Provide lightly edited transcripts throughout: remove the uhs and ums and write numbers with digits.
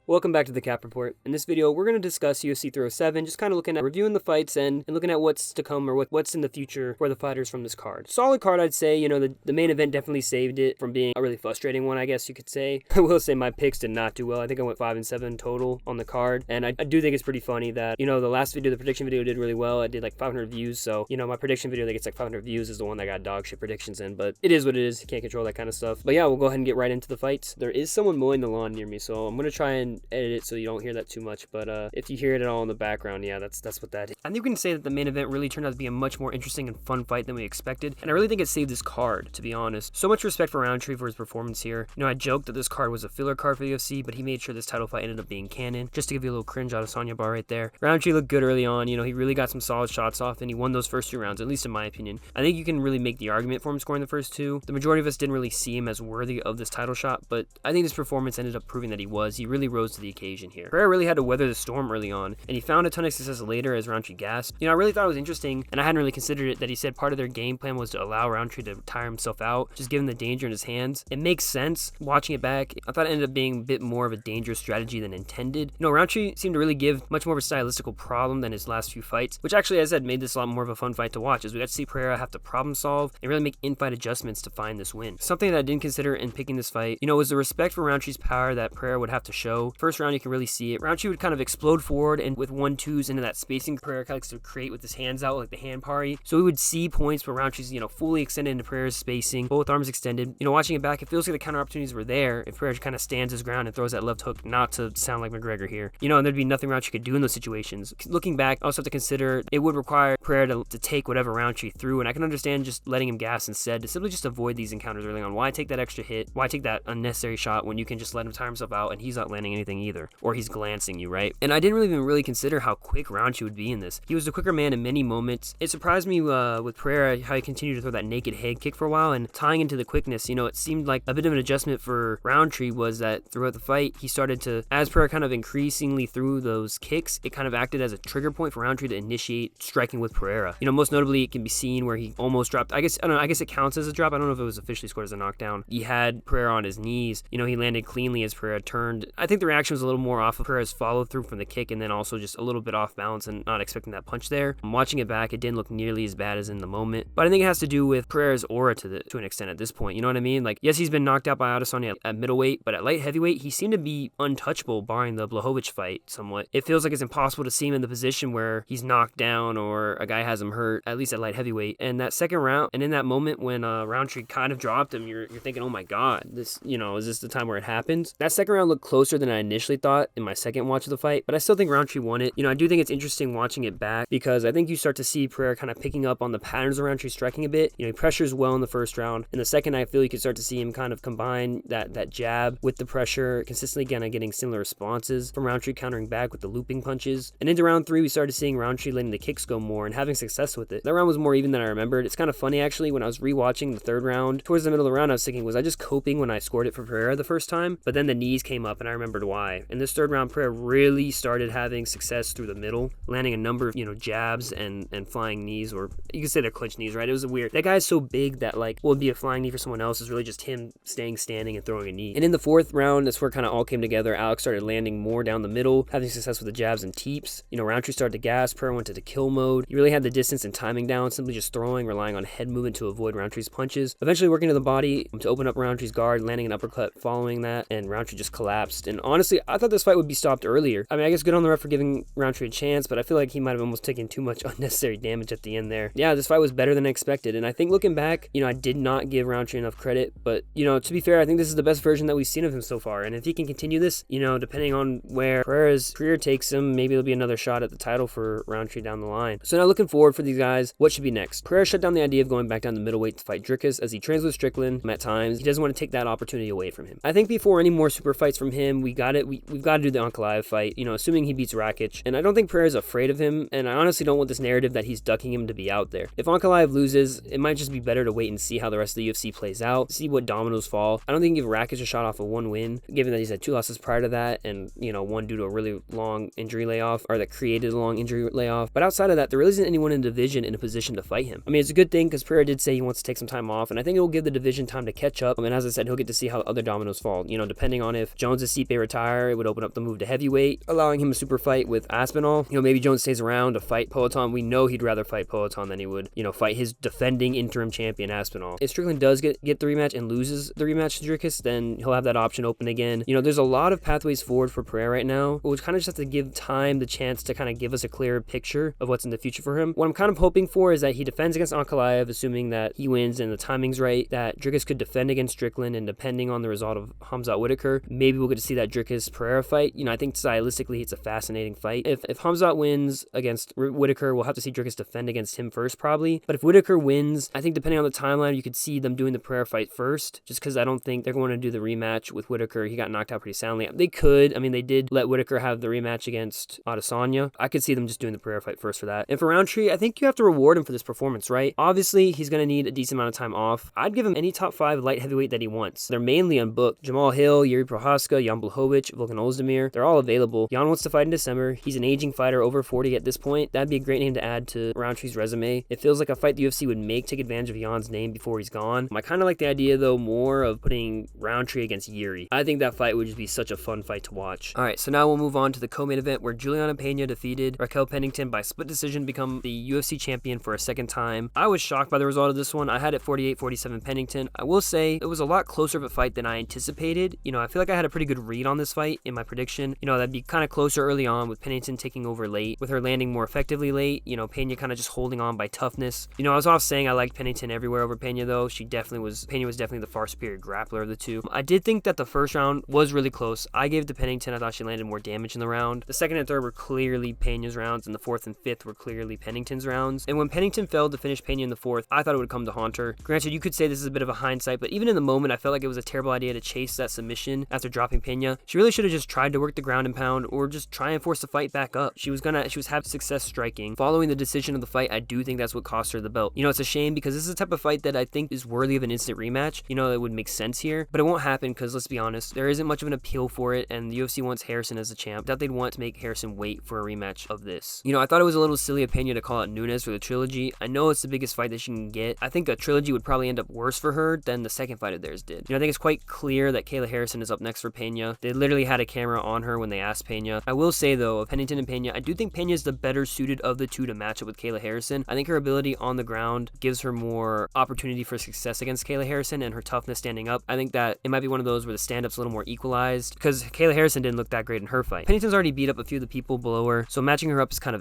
Welcome back to the Cap Report. In this video, we're going to discuss UFC 307, just kind of looking at reviewing the fights and looking at what's to come or what's in the future for the fighters from this card. Solid card, I'd say. The main event definitely saved it from being a really frustrating one, I guess you could say. I will say my picks did not do well. I think I went 5-7 total on the card, and I do think it's pretty funny that, the last video, the prediction video, did really well. I did like 500 views, so, my prediction video that gets like 500 views is the one that got dog shit predictions in, but it is what it is. You can't control that kind of stuff. But yeah, we'll go ahead and get right into the fights. There is someone mowing the lawn near me, so I'm going to try and edit it so you don't hear that too much, but if you hear it at all in the background, yeah, that's what that is. I think we can say that the main event really turned out to be a much more interesting and fun fight than we expected, and I really think it saved this card, to be honest. So much respect for Roundtree for his performance here. I joked that this card was a filler card for the UFC, but he made sure this title fight ended up being canon. Just to give you a little cringe out of Sonya Bar right there. Roundtree looked good early on. He really got some solid shots off, and he won those first 2 rounds, at least in my opinion. I think you can really make the argument for him scoring the first 2. The majority of us didn't really see him as worthy of this title shot, but I think this performance ended up proving that he was. He really rose to the occasion here. Pereira really had to weather the storm early on, and he found a ton of success later as Roundtree gasped. I really thought it was interesting, and I hadn't really considered it, that he said part of their game plan was to allow Roundtree to tire himself out, just given the danger in his hands. It makes sense. Watching it back, I thought it ended up being a bit more of a dangerous strategy than intended. Roundtree seemed to really give much more of a stylistical problem than his last few fights, which actually, as I said, made this a lot more of a fun fight to watch, as we got to see Pereira have to problem solve and really make in-fight adjustments to find this win. Something that I didn't consider in picking this fight, was the respect for Roundtree's power that Pereira would have to show. First round, you can really see it. Roundtree would kind of explode forward and with 1-2s into that spacing Pereira likes to create with his hands out, like the hand parry. So we would see points where Roundtree's, fully extended into Pereira's spacing, both arms extended. Watching it back, it feels like the counter opportunities were there if Pereira kind of stands his ground and throws that left hook, not to sound like McGregor here. And there'd be nothing Roundtree could do in those situations. Looking back, I also have to consider it would require Pereira to take whatever Roundtree threw, and I can understand just letting him gas instead to simply just avoid these encounters early on. Why take that extra hit? Why take that unnecessary shot when you can just let him tire himself out and he's not landing anything either? Or he's glancing you, right? And I didn't really consider how quick Roundtree would be in this. He was the quicker man in many moments. It surprised me with Pereira how he continued to throw that naked head kick for a while, and tying into the quickness, it seemed like a bit of an adjustment for Roundtree was that throughout the fight, he started to, as Pereira kind of increasingly threw those kicks, it kind of acted as a trigger point for Roundtree to initiate striking with Pereira. Most notably, it can be seen where he almost dropped, I guess it counts as a drop. I don't know if it was officially scored as a knockdown. He had Pereira on his knees. He landed cleanly as Pereira turned. I think the reaction was a little more off of Pereira's follow through from the kick, and then also just a little bit off balance and not expecting that punch there. Watching it back, it didn't look nearly as bad as in the moment, but I think it has to do with Pereira's aura to an extent at this point. You know what I mean? Like, yes, he's been knocked out by Adesanya at middleweight, but at light heavyweight, he seemed to be untouchable, barring the Blachowicz fight somewhat. It feels like it's impossible to see him in the position where he's knocked down or a guy has him hurt, at least at light heavyweight. And that second round, and in that moment when Roundtree kind of dropped him, you're thinking, oh my god, this, is this the time where it happens? That second round looked closer than I initially thought in my second watch of the fight, but I still think Roundtree won it. I do think it's interesting watching it back because I think you start to see Pereira kind of picking up on the patterns of Roundtree striking a bit. He pressures well in the first round. In the second, I feel you can start to see him kind of combine that jab with the pressure, consistently getting similar responses from Roundtree, countering back with the looping punches. And into round 3, we started seeing Roundtree letting the kicks go more and having success with it. That round was more even than I remembered. It's kind of funny actually, when I was rewatching the third round, towards the middle of the round, I was thinking, was I just coping when I scored it for Pereira the first time? But then the knees came up and I remembered why. In this third round, Pereira really started having success through the middle, landing a number of, jabs and flying knees, or you could say they're clinch knees, right? It was weird. That guy's so big that what would be a flying knee for someone else is really just him staying standing and throwing a knee. And in the fourth round, that's where it kind of all came together. Alex started landing more down the middle, having success with the jabs and teeps. Roundtree started to gas, Pereira went to kill mode. He really had the distance and timing down, simply just throwing, relying on head movement to avoid Roundtree's punches. Eventually working to the body to open up Roundtree's guard, landing an uppercut following that, and Roundtree just collapsed. And honestly, I thought this fight would be stopped earlier. I guess good on the ref for giving Roundtree a chance, but I feel like he might have almost taken too much unnecessary damage at the end there. Yeah, this fight was better than expected, and I think looking back, I did not give Roundtree enough credit, but, to be fair, I think this is the best version that we've seen of him so far, and if he can continue this, depending on where Pereira's career takes him, maybe there'll be another shot at the title for Roundtree down the line. So now looking forward for these guys, what should be next? Pereira shut down the idea of going back down to middleweight to fight Dricus, as he trains with Strickland at times. He doesn't want to take that opportunity away from him. I think before any more super fights from him, we've got to do the Ankalaev fight, assuming he beats Rakic, and I don't think Pereira's afraid of him, and I honestly don't want this narrative that he's ducking him to be out there. If Ankalaev loses, it might just be better to wait and see how the rest of the UFC plays out, see what dominoes fall. I don't think give Rakic a shot off of 1 win, given that he's had 2 losses prior to that, and, one due to a really long injury layoff, or that created a long injury layoff. But outside of that, there really isn't anyone in the division in a position to fight him. It's a good thing because Pereira did say he wants to take some time off, and I think it will give the division time to catch up. And as I said, he'll get to see how other dominoes fall, depending on if Jones' Stipe retires retire, it would open up the move to heavyweight, allowing him a super fight with Aspinall. Maybe Jones stays around to fight Poatan. We know he'd rather fight Poatan than he would, fight his defending interim champion Aspinall. If Strickland does get the rematch and loses the rematch to Dricus, then he'll have that option open again. There's a lot of pathways forward for Pereira right now, but we kind of just have to give time the chance to kind of give us a clearer picture of what's in the future for him. What I'm kind of hoping for is that he defends against Ankalaev, assuming that he wins and the timing's right, that Dricus could defend against Strickland, and depending on the result of Khamzat Whitaker, maybe we'll get to see that Dricus Pereira fight. I think stylistically it's a fascinating fight. If Khamzat wins against Whitaker, we'll have to see Dricus defend against him first probably. But if Whitaker wins, I think depending on the timeline, you could see them doing the Pereira fight first, just because I don't think they're going to do the rematch with Whitaker. He got knocked out pretty soundly. They could. They did let Whitaker have the rematch against Adesanya. I could see them just doing the Pereira fight first for that. And for Roundtree, I think you have to reward him for this performance, right? Obviously, he's going to need a decent amount of time off. I'd give him any top 5 light heavyweight that he wants. They're mainly unbooked. Jamal Hill, Yuri Prohaska, Jan Blachowicz, Volkan Ozdemir, they're all available. Jan wants to fight in December. He's an aging fighter over 40 at this point. That'd be a great name to add to Roundtree's resume. It feels like a fight the UFC would take advantage of Jan's name before he's gone. I kind of like the idea, though, more of putting Roundtree against Yuri. I think that fight would just be such a fun fight to watch. Alright, so now we'll move on to the co-main event where Juliana Pena defeated Raquel Pennington by split decision to become the UFC champion for a second time. I was shocked by the result of this one. I had it 48-47 Pennington. I will say it was a lot closer of a fight than I anticipated. I feel like I had a pretty good read on this fight in my prediction. That'd be kind of closer early on with Pennington taking over late, with her landing more effectively late. Pena kind of just holding on by toughness. I was off saying I liked Pennington everywhere over Pena, though. Pena was definitely the far superior grappler of the two. I did think that the first round was really close. I gave it to Pennington. I thought she landed more damage in the round. The second and third were clearly Pena's rounds, and the fourth and fifth were clearly Pennington's rounds. And when Pennington failed to finish Pena in the fourth, I thought it would come to haunt her. Granted, you could say this is a bit of a hindsight, but even in the moment, I felt like it was a terrible idea to chase that submission after dropping Pena. She really should have just tried to work the ground and pound, or just try and force the fight back up. She was having success striking. Following the decision of the fight, I do think that's what cost her the belt. It's a shame because this is the type of fight that I think is worthy of an instant rematch. It would make sense here, but it won't happen because, let's be honest, there isn't much of an appeal for it, and the UFC wants Harrison as the champ. That they'd want to make Harrison wait for a rematch of this. I thought it was a little silly of Pena to call out Nunes for the trilogy. I know it's the biggest fight that she can get. I think a trilogy would probably end up worse for her than the second fight of theirs did. I think it's quite clear that Kayla Harrison is up next for Pena. They literally had a camera on her when they asked Pena. I will say, though, of Pennington and Pena, I do think Pena is the better suited of the two to match up with Kayla Harrison. I think her ability on the ground gives her more opportunity for success against Kayla Harrison, and her toughness standing up. I think that it might be one of those where the stand-up's a little more equalized, because Kayla Harrison didn't look that great in her fight. Pennington's already beat up a few of the people below her, so matching her up is kind of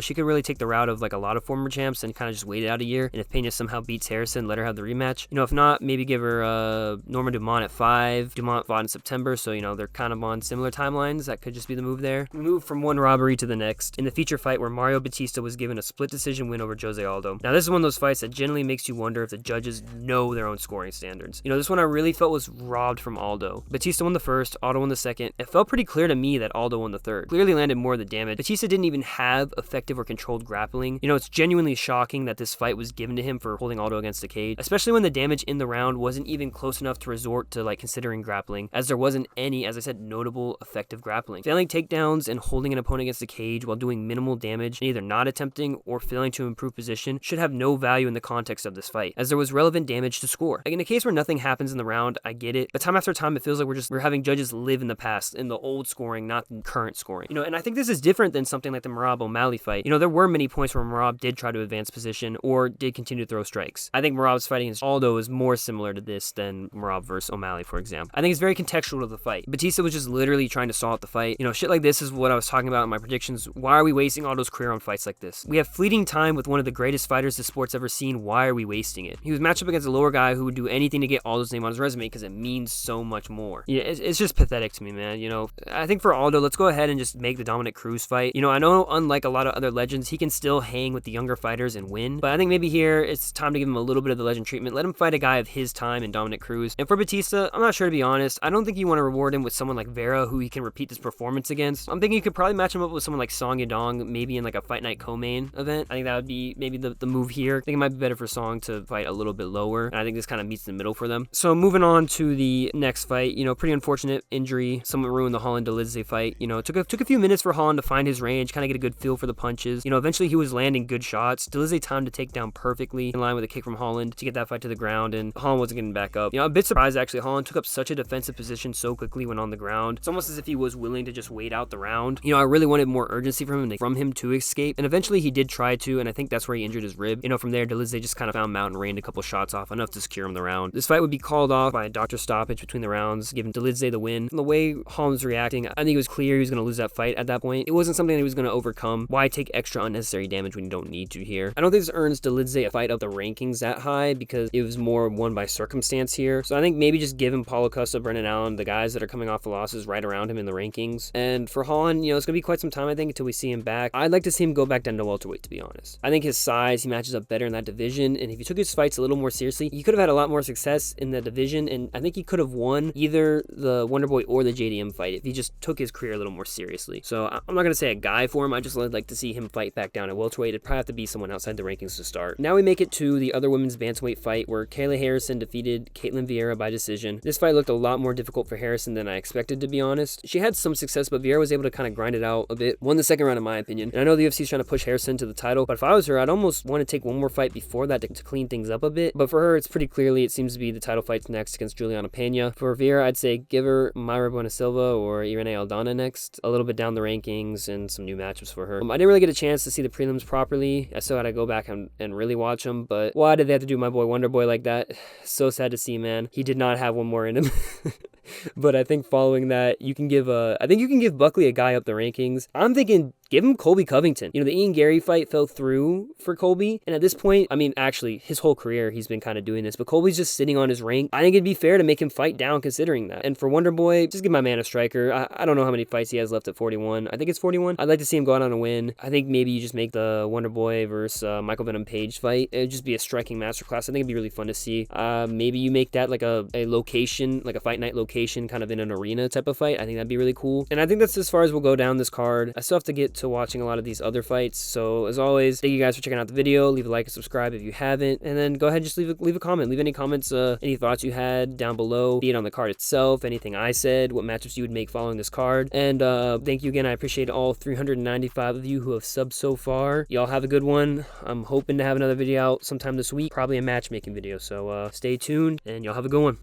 she could really take the route of like a lot of former champs and kind of just wait it out a year, and if Pena somehow beats Harrison, let her have the rematch. If not, maybe give her Norma Dumont at 5. Dumont fought in September, so they're kind of on similar timelines. That could just be the move there. We move from one robbery to the next in the feature fight where Mario Batista was given a split decision win over Jose Aldo. Now, this is one of those fights that generally makes you wonder if the judges know their own scoring standards. This one I really felt was robbed from Aldo. Batista won the first, Aldo won the second. It felt pretty clear to me that Aldo won the third. Clearly landed more of the damage. Batista didn't even have effective or controlled grappling. It's genuinely shocking that this fight was given to him for holding Aldo against the cage, especially when the damage in the round wasn't even close enough to resort to considering grappling, as there wasn't any, as I said, notable effective grappling. Failing takedowns and holding an opponent against the cage while doing minimal damage and either not attempting or failing to improve position should have no value in the context of this fight, as there was relevant damage to score. In a case where nothing happens in the round, I get it, but time after time it feels like we're having judges live in the past, in the old scoring, not the current scoring. And I think this is different than something like the Merab O'Malley fight. There were many points where Merab did try to advance position or did continue to throw strikes. I think Merab's fighting against Aldo is more similar to this than Merab versus O'Malley, for example. I think it's very contextual to the fight. Batista was just literally trying to stall out the fight. Shit like this is what I was talking about in my predictions. Why are we wasting Aldo's career on fights like this? We have fleeting time with one of the greatest fighters the sport's ever seen. Why are we wasting it? He was matched up against a lower guy who would do anything to get Aldo's name on his resume because it means so much more. It's just pathetic to me, man. I think for Aldo, let's go ahead and just make the Dominic Cruz fight. I know unlike a lot of other legends, he can still hang with the younger fighters and win, but I think maybe here it's time to give him a little bit of the legend treatment. Let him fight a guy of his time in Dominic Cruz. And for Batista, I'm not sure, to be honest. I don't think you want to reward him with someone like Vera who he can repeat this performance against. I'm thinking you could probably match him up with someone like Song Yadong, maybe in a Fight Night co-main event. I think that would be maybe the move here. I think it might be better for Song to fight a little bit lower, and I think this kind of meets the middle for them. So moving on to the next fight, pretty unfortunate injury. Someone ruined the Holland Delizze fight. Took a few minutes for Holland to find his range, kind of get a good feel for the punches. Eventually he was landing good shots. Delizze timed to take down perfectly in line with a kick from Holland to get that fight to the ground, and Holland wasn't getting back up. A bit surprised actually. Holland took up such a defensive position so quickly when on the ground. It's almost as if he was willing to just wait out the round. You know, I really wanted more urgency from him to escape, and eventually he did try to, and I think that's where he injured his rib. You know, from there, Delizze just kind of found Mount and rained a couple shots off, enough to secure him the round. This fight would be called off by a doctor stoppage between the rounds, giving Delizze the win. From the way Holland was reacting, I think it was clear he was going to lose that fight at that point. It wasn't something that he was going to overcome. Why take extra unnecessary damage when you don't need to here? I don't think this earns Delizze a fight up the rankings that high, because it was more won by circumstance here. So I think maybe just give him Paulo Costa, Brendan Allen, the guys that are coming off the losses right around him in the rankings. And for Holland, you know, it's going to be quite some time, I think, until we see him back. I'd like to see him go back down to welterweight, to be honest. I think his size, he matches up better in that division, and if he took his fights a little more seriously, he could have had a lot more success in that division, and I think he could have won either the Wonderboy or the JDM fight if he just took his career a little more seriously. So I'm not going to say a guy for him, I just would like to see him fight back down at welterweight. It'd probably have to be someone outside the rankings to start. Now we make it to the other women's bantamweight fight, where Kayla Harrison defeated Caitlin Vieira by decision. This fight looked a lot more difficult for Harrison than I expected, to be honest. She had some success, but Vieira was able to kind of grind it out a bit. Won the second round, in my opinion. And I know the UFC is trying to push Harrison to the title, but if I was her, I'd almost want to take one more fight before that to clean things up a bit. But for her, it's pretty clearly, it seems to be the title fights next against Juliana Pena. For Vieira, I'd say give her Mayra Buenasilva or Irene Aldana next, a little bit down the rankings, and some new matchups for her. I didn't really get a chance to see the prelims properly. I still had to go back and really watch them, but why did they have to do my boy Wonderboy like that? So sad to see, man. He did not have one more in him. But I think following that, you can give Buckley a guy up the rankings. I'm thinking give him Colby Covington. You know, the Ian Gary fight fell through for Colby, and at this point, I mean, actually, his whole career, he's been kind of doing this, but Colby's just sitting on his rank. I think it'd be fair to make him fight down considering that. And for Wonderboy, just give my man a striker. I don't know how many fights he has left at 41. I think it's 41. I'd like to see him go out on a win. I think maybe you just make the Wonderboy versus Michael Venom Page fight. It'd just be a striking masterclass. I think it'd be really fun to see. Maybe you make that like a location, like a fight night location, kind of in an arena type of fight. I think that'd be really cool. And I think that's as far as we'll go down this card. I still have to get to watching a lot of these other fights. So as always, thank you guys for checking out the video. Leave a like and subscribe if you haven't, and then go ahead and just leave a comment. Leave any comments, any thoughts you had down below, be it on the card itself, anything I said, what matchups you would make following this card. And thank you again. I appreciate all 395 of you who have subbed so far. Y'all have a good one. I'm hoping to have another video out sometime this week, probably a matchmaking video. So stay tuned, and y'all have a good one.